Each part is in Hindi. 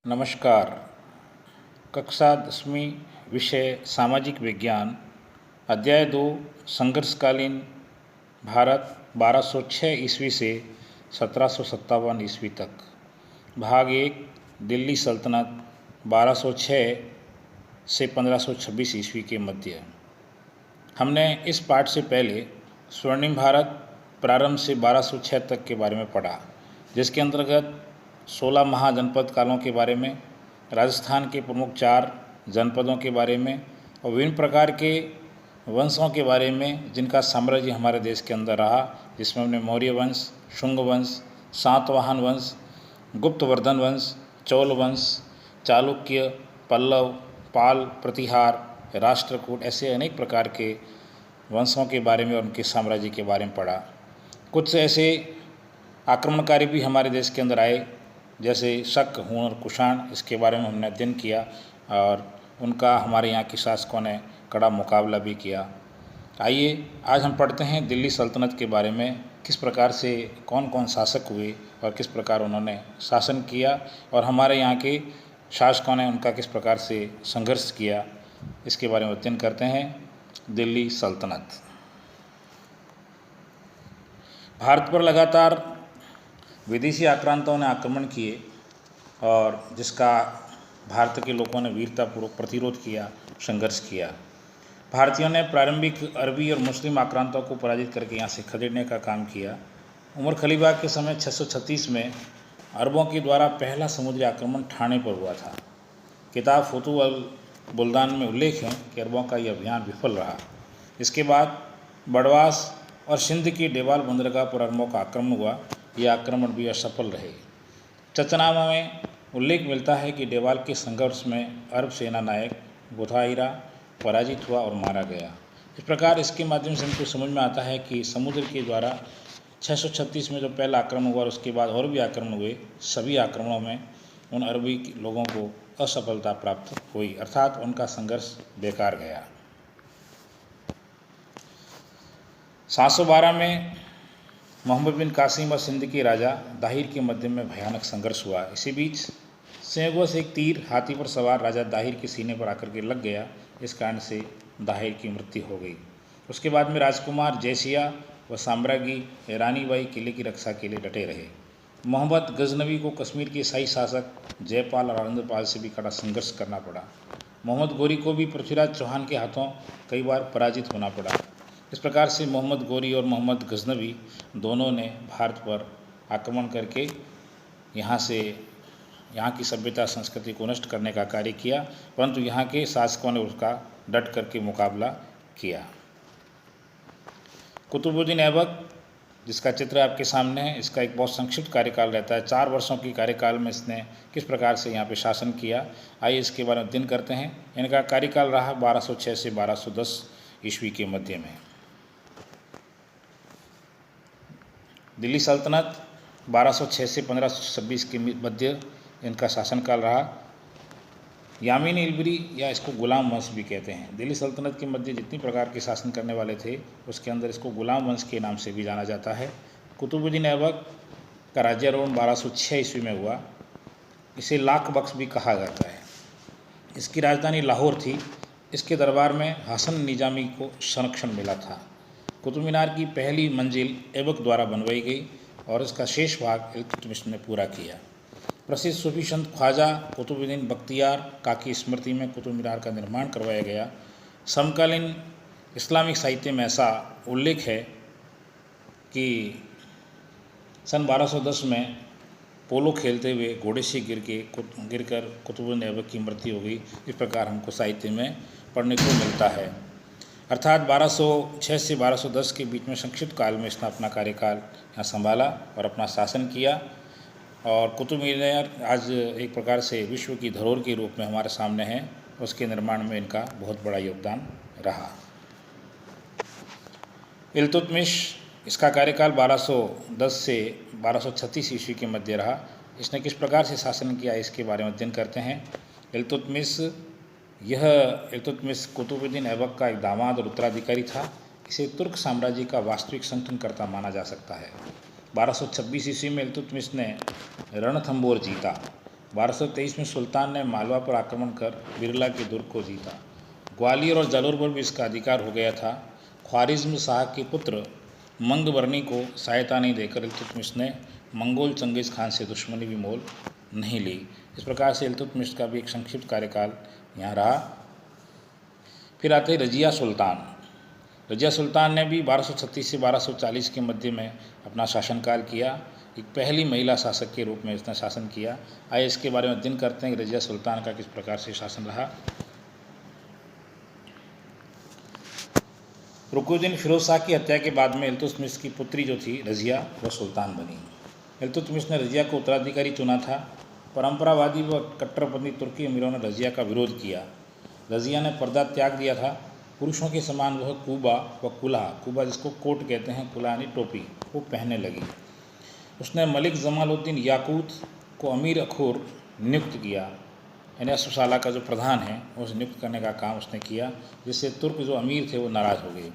नमस्कार। कक्षा 10वीं विषय सामाजिक विज्ञान अध्याय 2 संघर्षकालीन भारत 1206 ईस्वी से 1757 ईस्वी तक। भाग 1 दिल्ली सल्तनत 1206 से 1526 ईस्वी के मध्य। हमने इस पाठ से पहले स्वर्णिम भारत प्रारंभ से 1206 तक के बारे में पढ़ा, जिसके अंतर्गत 16 महाजनपद कालों के बारे में, राजस्थान के प्रमुख 4 जनपदों के बारे में और विभिन्न प्रकार के वंशों के बारे में जिनका साम्राज्य हमारे देश के अंदर रहा, जिसमें हमने मौर्य वंश, शुंग वंश, सातवाहन वंश, गुप्तवर्धन वंश, चोल वंश, चालुक्य, पल्लव, पाल, प्रतिहार, राष्ट्रकूट, ऐसे अनेक प्रकार के वंशों के बारे में और उनके साम्राज्य के बारे में पढ़ा। कुछ ऐसे आक्रमणकारी भी हमारे देश के अंदर आए, जैसे शक, हूण और कुषाण, इसके बारे में हमने अध्ययन किया और उनका हमारे यहाँ के शासकों ने कड़ा मुकाबला भी किया। आइए आज हम पढ़ते हैं दिल्ली सल्तनत के बारे में, किस प्रकार से कौन कौन शासक हुए और किस प्रकार उन्होंने शासन किया और हमारे यहाँ के शासकों ने उनका किस प्रकार से संघर्ष किया, इसके बारे में अध्ययन करते हैं। दिल्ली सल्तनत भारत पर लगातार विदेशी आक्रांताओं ने आक्रमण किए और जिसका भारत के लोगों ने वीरतापूर्वक प्रतिरोध किया, संघर्ष किया। भारतीयों ने प्रारंभिक अरबी और मुस्लिम आक्रांताओं को पराजित करके यहाँ से खदेड़ने का काम किया। उमर खलीफा के समय 636 में अरबों के द्वारा पहला समुद्री आक्रमण ठाणे पर हुआ था। किताब फुतुह अल बुल्दान में उल्लेख है कि अरबों का यह अभियान विफल रहा। इसके बाद बड़वास और सिंध की डेवाल बंदरगाह पर अरबों का आक्रमण हुआ। यह आक्रमण भी असफल रहे। चचनामा में उल्लेख मिलता है कि डेवाल के संघर्ष में अरब सेना नायक बुथाइरा पराजित हुआ और मारा गया। इस प्रकार इसके माध्यम से हमको समझ में आता है कि समुद्र के द्वारा 636 में जो पहला आक्रमण हुआ और उसके बाद और भी आक्रमण हुए, सभी आक्रमणों में उन अरबी लोगों को असफलता प्राप्त हुई, अर्थात उनका संघर्ष बेकार गया। 712 में मोहम्मद बिन कासिम और सिंध के राजा दाहिर के मध्य में भयानक संघर्ष हुआ। इसी बीच संयोगों से एक तीर हाथी पर सवार राजा दाहिर के सीने पर आकर के लग गया। इस कारण से दाहिर की मृत्यु हो गई। उसके बाद में राजकुमार जयसिया व साम्राज्ञी रानी बाई किले की रक्षा के लिए डटे रहे। मोहम्मद गजनवी को कश्मीर के शाही शासक जयपाल और आनंदपाल से भी कड़ा संघर्ष करना पड़ा। मोहम्मद गोरी को भी पृथ्वीराज चौहान के हाथों कई बार पराजित होना पड़ा। इस प्रकार से मोहम्मद गोरी और मोहम्मद गजनवी दोनों ने भारत पर आक्रमण करके यहाँ की सभ्यता संस्कृति को नष्ट करने का कार्य किया, परंतु यहाँ के शासकों ने उसका डट करके मुकाबला किया। कुतुबुद्दीन ऐबक, जिसका चित्र आपके सामने है, इसका एक बहुत संक्षिप्त कार्यकाल रहता है। 4 वर्षों की कार्यकाल में इसने किस प्रकार से यहाँ पे शासन किया, आइए इसके बारे में अध्ययन करते हैं। इनका कार्यकाल रहा 1206 से 1210 ईस्वी के मध्य में। दिल्ली सल्तनत 1206 से 1526 के मध्य इनका शासनकाल रहा। यामीन इलबरी या इसको गुलाम वंश भी कहते हैं। दिल्ली सल्तनत के मध्य जितनी प्रकार के शासन करने वाले थे, उसके अंदर इसको गुलाम वंश के नाम से भी जाना जाता है। कुतुबुद्दीन ऐबक का राज्यारोहण 1206 ईस्वी में हुआ। इसे लाख बख्श भी कहा जाता है। इसकी राजधानी लाहौर थी। इसके दरबार में हसन निजामी को संरक्षण मिला था। कुतुब मीनार की पहली मंजिल ऐबक द्वारा बनवाई गई और इसका शेष भाग इल्तुतमिश ने पूरा किया। प्रसिद्ध सूफी संत ख्वाजा कुतुबुद्दीन बख्तियार का की स्मृति में कुतुब मीनार का निर्माण करवाया गया। समकालीन इस्लामिक साहित्य में ऐसा उल्लेख है कि सन 1210 में पोलो खेलते हुए घोड़े से गिरकर कुतुबुद्दीन ऐबक की मृत्यु हो गई। इस प्रकार हमको साहित्य में पढ़ने को मिलता है। अर्थात 1206 से 1210 के बीच में संक्षिप्त काल में इसने अपना कार्यकाल यहाँ संभाला और अपना शासन किया। और कुतुब मीनार आज एक प्रकार से विश्व की धरोहर के रूप में हमारे सामने है। उसके निर्माण में इनका बहुत बड़ा योगदान रहा। इल्तुतमिश, इसका कार्यकाल 1210 से 1236 ईस्वी के मध्य रहा। इसने किस प्रकार से शासन किया, इसके बारे में अध्ययन करते हैं। इल्तुतमिश कुतुबुद्दीन ऐबक का एक दामाद और उत्तराधिकारी था। इसे तुर्क साम्राज्य का वास्तविक संगठनकर्ता माना जा सकता है। 1226 ईस्वी में इल्तुतमिश ने रणथंबोर जीता। 1223 में सुल्तान ने मालवा पर आक्रमण कर बिरला के दुर्ग को जीता। ग्वालियर और जालोर पर भी इसका अधिकार हो गया था। ख्वारिज्म शाह के पुत्र मंगबरनी को सहायता नहीं देकर इल्तुतमिश ने मंगोल चंगेज़ खान से दुश्मनी भी मोल नहीं ली। इस प्रकार से इल्तुतमिश का भी एक संक्षिप्त कार्यकाल यहाँ रहा। फिर आते रजिया सुल्तान। रजिया सुल्तान ने भी 1236 से 1240 के मध्य में अपना शासनकाल किया। एक पहली महिला शासक के रूप में इसने शासन किया। आइए इसके बारे में अध्ययन करते हैं कि रजिया सुल्तान का किस प्रकार से शासन रहा। रुकनुद्दीन फिरोज शाह की हत्या के बाद में इल्तुतमिश की पुत्री जो थी रजिया, वह सुल्तान बनी। इल्तुतमिश ने रजिया को उत्तराधिकारी चुना था। परंपरावादी व कट्टरपंथी तुर्की अमीरों ने रजिया का विरोध किया। रजिया ने पर्दा त्याग दिया था। पुरुषों के समान वह कूबा व कुल्हा, कूबा जिसको कोट कहते हैं, कुल्हा यानी टोपी, वो पहनने लगी। उसने मलिक जमालुद्दीन याकूत को अमीर अखूर नियुक्त किया, यानी अश्वशाला का जो प्रधान है उसे नियुक्त करने का काम उसने किया, जिससे तुर्क जो अमीर थे वो नाराज़ हो गए।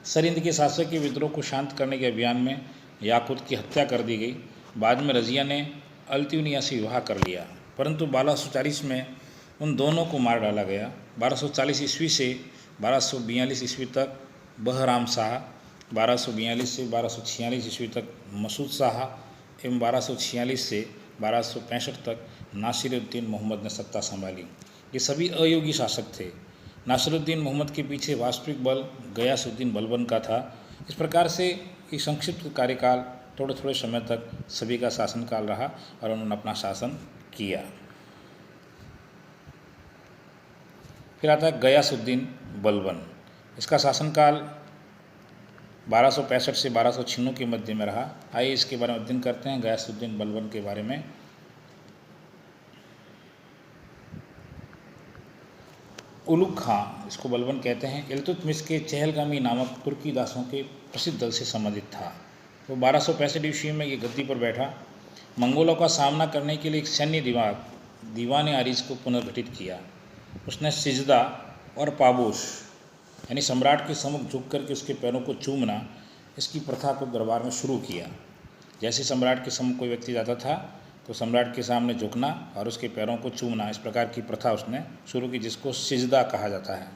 सरिंद के शासक के विद्रोह को शांत करने के अभियान में याकूत की हत्या कर दी गई। बाद में रजिया ने अल्तुनिया से विवाह कर लिया, परंतु 1240 में उन दोनों को मार डाला गया। 1240 ईस्वी से 1242 ईस्वी तक बहराम शाह, 1242 से 1246 ईस्वी तक मसूद शाह एवं 1246 से 1265 तक नासिरुद्दीन मोहम्मद ने सत्ता संभाली। ये सभी अयोगी शासक थे। नासिरुद्दीन मोहम्मद के पीछे वास्तविक बल गयासुद्दीन बलबन का था। इस प्रकार से एक संक्षिप्त कार्यकाल थोड़े थोड़े समय तक सभी का शासनकाल रहा और उन्होंने अपना शासन किया। फिर आता है गयासुद्दीन बलबन। इसका शासनकाल 1265 से 1296 के मध्य में रहा। आइए इसके बारे में अध्ययन करते हैं, गयासुद्दीन बलबन के बारे में। उलुग खां, इसको बलबन कहते हैं, इल्तुतमिश के चहलगामी नामक तुर्की दासों के प्रसिद्ध दल से संबंधित था। वो 1265 ईस्वी में ये गद्दी पर बैठा। मंगोलों का सामना करने के लिए एक सैन्य दीवान आरिज को पुनर्गठित किया। उसने सिजदा और पाबोश यानी सम्राट के सम्मुख झुक करके उसके पैरों को चूमना, इसकी प्रथा को दरबार में शुरू किया। जैसे सम्राट के सम्मुख कोई व्यक्ति जाता था तो सम्राट के सामने झुकना और उसके पैरों को चूमना, इस प्रकार की प्रथा उसने शुरू की, जिसको सिजदा कहा जाता है।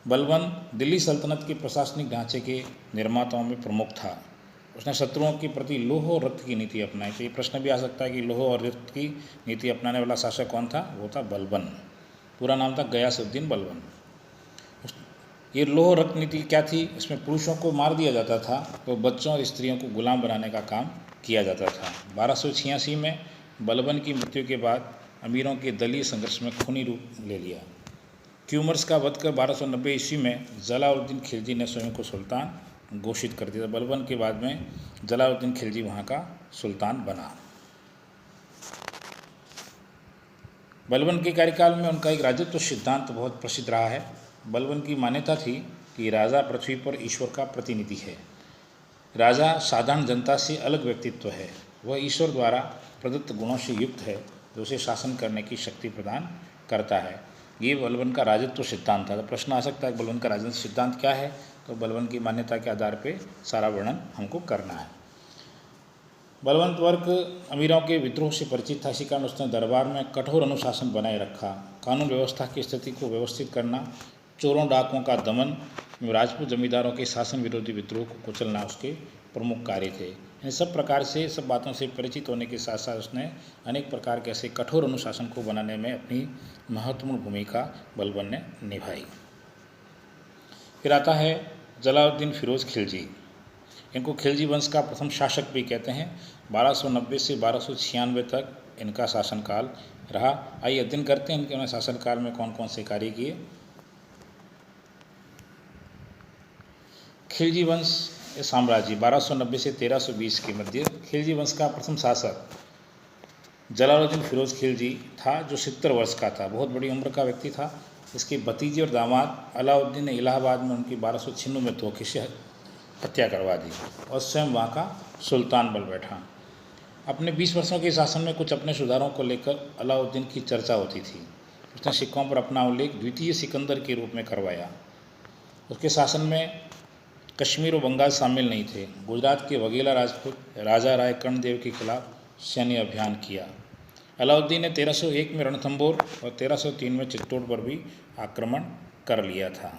बलबन दिल्ली सल्तनत के प्रशासनिक ढांचे के निर्माताओं में प्रमुख था। उसने शत्रुओं के प्रति लोह और रक्त की नीति अपनाई। तो ये प्रश्न भी आ सकता है कि लोह और रक्त की नीति अपनाने वाला शासक कौन था? वो था बलबन। पूरा नाम था गयासुद्दीन बलबन। ये लोह रक्त नीति क्या थी? इसमें पुरुषों को मार दिया जाता था तो बच्चों और स्त्रियों को गुलाम बनाने का काम किया जाता था। 1286 में बलबन की मृत्यु के बाद अमीरों के दलीय संघर्ष में खूनी रूप ले लिया। क्यूमर्स का वध कर 1290 ईस्वी में जलालुद्दीन खिलजी ने स्वयं को सुल्तान घोषित कर दिया। बलबन के बाद में जलालुद्दीन खिलजी वहाँ का सुल्तान बना। बलबन के कार्यकाल में उनका एक राजत्व सिद्धांत बहुत प्रसिद्ध रहा है। बलबन की मान्यता थी कि राजा पृथ्वी पर ईश्वर का प्रतिनिधि है। राजा साधारण जनता से अलग व्यक्तित्व है। वह ईश्वर द्वारा प्रदत्त गुणों से युक्त है जो उसे शासन करने की शक्ति प्रदान करता है। ये बलबन का राजत्व सिद्धांत था। तो प्रश्न आ सकता है बलबन का राजत्व सिद्धांत क्या है? तो बलबन की मान्यता के आधार पर सारा वर्णन हमको करना है। बलवंत वर्ग अमीरों के विद्रोह से परिचित था, इसी कारण उसने दरबार में कठोर अनुशासन बनाए रखा। कानून व्यवस्था की स्थिति को व्यवस्थित करना, चोरों डाकुओं का दमन, राजपूत जमींदारों के शासन विरोधी विद्रोह को कुचलना उसके प्रमुख कार्य थे। इन सब प्रकार से सब बातों से परिचित होने के साथ साथ उसने अनेक प्रकार के ऐसे कठोर अनुशासन को बनाने में अपनी महत्वपूर्ण भूमिका बलबन ने निभाई। फिर आता है जलालुद्दीन फिरोज खिलजी। इनको खिलजी वंश का प्रथम शासक भी कहते हैं। 1290 से 1296 तक इनका शासनकाल रहा। आइए अध्ययन करते हैं इनके शासनकाल में कौन कौन से कार्य किए। खिलजी वंश साम्राज्य 1290 से 1320 के मध्य खिलजी वंश का प्रथम शासक जलालुद्दीन फिरोज खिलजी था, जो 70 वर्ष का था। बहुत बड़ी उम्र का व्यक्ति था। इसके भतीजे और दामाद अलाउद्दीन ने इलाहाबाद में उनकी 1296 में धोखे से हत्या करवा दी और स्वयं वहाँ का सुल्तान बन बैठा। अपने 20 वर्षों के शासन में कुछ अपने सुधारों को लेकर अलाउद्दीन की चर्चा होती थी। उसने सिक्कों पर अपना उल्लेख द्वितीय सिकंदर के रूप में करवाया। उसके शासन में कश्मीर और बंगाल शामिल नहीं थे। गुजरात के वघेला राजपूत राजा राय कर्णदेव के खिलाफ सैन्य अभियान किया। अलाउद्दीन ने 1301 में रणथंबोर और 1303 में चित्तौड़ पर भी आक्रमण कर लिया था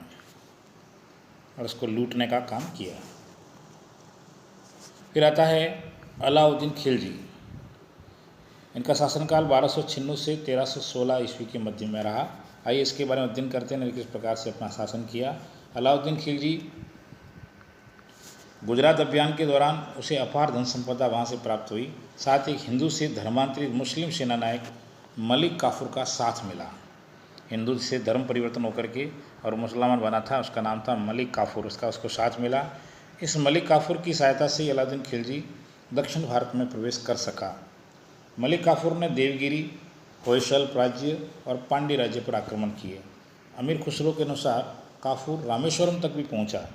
और उसको लूटने का काम किया। फिर आता है अलाउद्दीन खिलजी। इनका शासनकाल 1296 से 1316 ईस्वी के मध्य में रहा। आइए इसके बारे में अध्ययन करते हैं, किस प्रकार से अपना शासन किया। अलाउद्दीन खिलजी गुजरात अभियान के दौरान उसे अपार धन संपदा वहाँ से प्राप्त हुई। साथ ही हिंदू से धर्मांतरित मुस्लिम सेना नायक मलिक काफूर का साथ मिला। हिंदू से धर्म परिवर्तन होकर के और मुसलमान बना था, उसका नाम था मलिक काफूर, उसको साथ मिला। इस मलिक काफूर की सहायता से अलाउद्दीन खिलजी दक्षिण भारत में प्रवेश कर सका। मलिक काफूर ने देवगिरी, होयसल राज्य और पांड्य राज्य पर आक्रमण किए। अमीर खुसरो के अनुसार काफूर रामेश्वरम तक भी पहुंचा।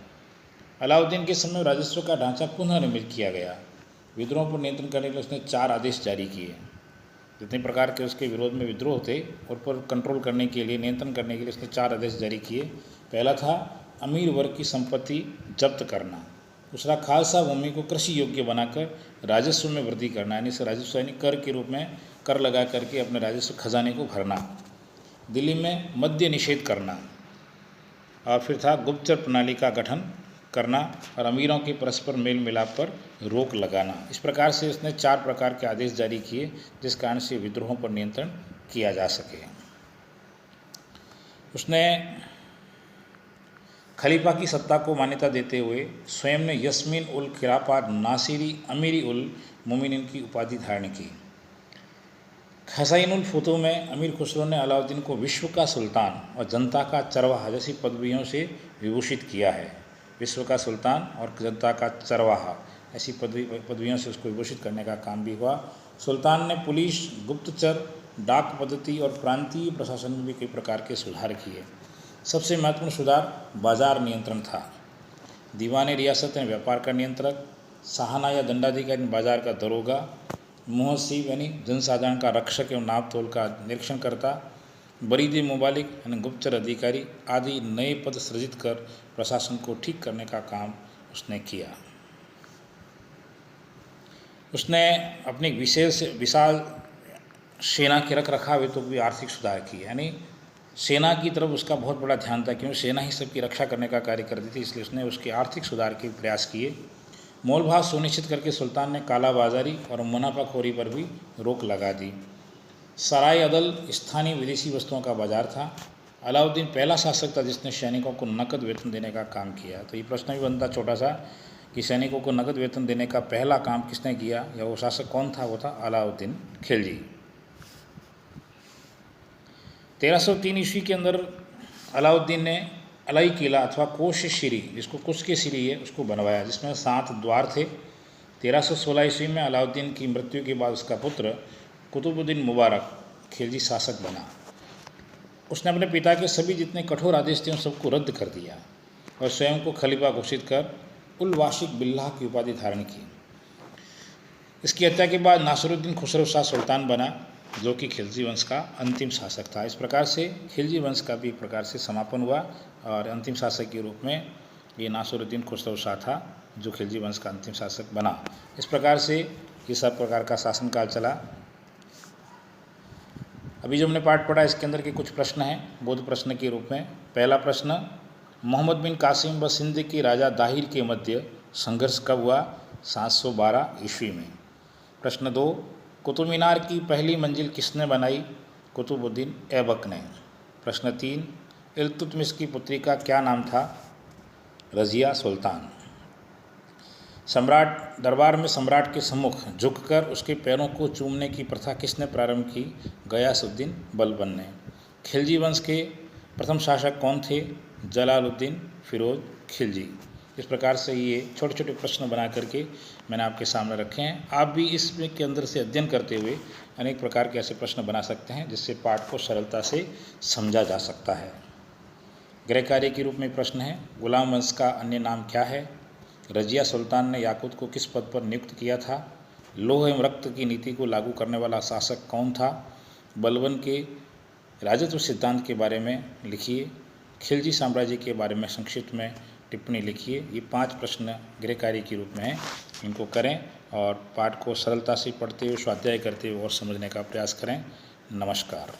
अलाउद्दीन के समय राजस्व का ढांचा पुनः निर्मित किया गया। विद्रोह पर नियंत्रण करने के लिए उसने 4 आदेश जारी किए। जितने प्रकार के उसके विरोध में विद्रोह थे उन पर कंट्रोल करने के लिए, नियंत्रण करने के लिए उसने 4 आदेश जारी किए। पहला था अमीर वर्ग की संपत्ति जब्त करना। दूसरा, खालसा भूमि को कृषि योग्य बनाकर राजस्व में वृद्धि करना, यानी से राजस्व यानी कर के रूप में कर लगा करके अपने राजस्व खजाने को भरना। दिल्ली में मद्य निषेध करना। और फिर था गुप्तचर प्रणाली का गठन करना और अमीरों के परस्पर मेल मिलाप पर रोक लगाना। इस प्रकार से उसने 4 प्रकार के आदेश जारी किए, जिस कारण से विद्रोहों पर नियंत्रण किया जा सके। उसने खलीफा की सत्ता को मान्यता देते हुए स्वयं ने यस्मीन उल खिलाफा नासिरी अमीरी उल मोमिनीन की उपाधि धारण की। खसाइनुल फुतूह में अमीर खुसरो ने अलाउद्दीन को विश्व का सुल्तान और जनता का चरवाहा जैसी पदवियों से विभूषित किया है। विश्व का सुल्तान और जनता का चरवाहा ऐसी पदवियों से उसको विभूषित करने का काम भी हुआ। सुल्तान ने पुलिस, गुप्तचर, डाक पद्धति और प्रांतीय प्रशासन में भी कई प्रकार के सुधार किए। सबसे महत्वपूर्ण सुधार बाजार नियंत्रण था। दीवाने रियासत यानी व्यापार का नियंत्रक, सहाना या दंडाधिकारी बाजार का दरोगा, मुहस्सिब यानी जनसाधारण का रक्षक एवं नाप तोल का निरीक्षण करता, बरीद मुबालिक यानी गुप्तचर अधिकारी आदि नए पद सृजित कर प्रशासन को ठीक करने का काम उसने किया। उसने अपनी विशाल सेना के रख रखाव हेतु भी आर्थिक सुधार किए, यानी सेना की तरफ उसका बहुत बड़ा ध्यान था, क्योंकि सेना ही सबकी रक्षा करने का कार्य करती थी, इसलिए उसने उसके आर्थिक सुधार के प्रयास किए। मोलभाव सुनिश्चित करके सुल्तान ने कालाबाजारी और मुनाफाखोरी पर भी रोक लगा दी। सराय अदल स्थानीय विदेशी वस्तुओं का बाजार था। अलाउद्दीन पहला शासक था जिसने सैनिकों को नकद वेतन देने का काम किया। तो ये प्रश्न भी बनता छोटा सा कि सैनिकों को नकद वेतन देने का पहला काम किसने किया या वो शासक कौन था? वो था अलाउद्दीन खिलजी। 1303 ईस्वी के अंदर अलाउद्दीन ने अलाई किला अथवा कोशश्री, जिसको कुश के श्री है, उसको बनवाया, जिसमें 7 द्वार थे। 1316 ईस्वी में अलाउद्दीन की मृत्यु के बाद उसका पुत्र कुतुबुद्दीन मुबारक खिलजी शासक बना। उसने अपने पिता के सभी जितने कठोर आदेश थे उन सबको रद्द कर दिया और स्वयं को खलीफा घोषित कर उल वाशिक बिल्लाह की उपाधि धारण की। इसकी हत्या के बाद नासिरुद्दीन खुसरो शाह सुल्तान बना, जो कि खिलजी वंश का अंतिम शासक था। इस प्रकार से खिलजी वंश का भी एक प्रकार से समापन हुआ और अंतिम शासक के रूप में ये नासिरुद्दीन खुसरो शाह था, जो खिलजी वंश का अंतिम शासक बना। इस प्रकार से ये सब प्रकार का शासनकाल चला। अभी जो हमने पाठ पढ़ा इसके अंदर के कुछ प्रश्न हैं बोध प्रश्न के रूप में। पहला प्रश्न, मोहम्मद बिन कासिम व सिंध के राजा दाहिर के मध्य संघर्ष कब हुआ? 712 ईस्वी में। प्रश्न 2, कुतुब मीनार की पहली मंजिल किसने बनाई? कुतुबुद्दीन ऐबक ने। प्रश्न 3, इल्तुतमिश की पुत्री का क्या नाम था? रज़िया सुल्तान। सम्राट दरबार में सम्राट के सम्मुख झुककर उसके पैरों को चूमने की प्रथा किसने प्रारंभ की? गयासुद्दीन बलबन ने। खिलजी वंश के प्रथम शासक कौन थे? जलालुद्दीन फिरोज खिलजी। इस प्रकार से ये छोटे छोटे प्रश्न बना करके मैंने आपके सामने रखे हैं। आप भी इसमें के अंदर से अध्ययन करते हुए अनेक प्रकार के ऐसे प्रश्न बना सकते हैं जिससे पाठ को सरलता से समझा जा सकता है। गृह कार्य के रूप में प्रश्न है, गुलाम वंश का अन्य नाम क्या है? रज़िया सुल्तान ने याकूत को किस पद पर नियुक्त किया था? लोह एवं रक्त की नीति को लागू करने वाला शासक कौन था? बलबन के राजत्व सिद्धांत के बारे में लिखिए। खिलजी साम्राज्य के बारे में संक्षिप्त में टिप्पणी लिखिए। ये 5 प्रश्न गृह कार्य के रूप में हैं, इनको करें और पाठ को सरलता से पढ़ते हुए, स्वाध्याय करते हुए और समझने का प्रयास करें। नमस्कार।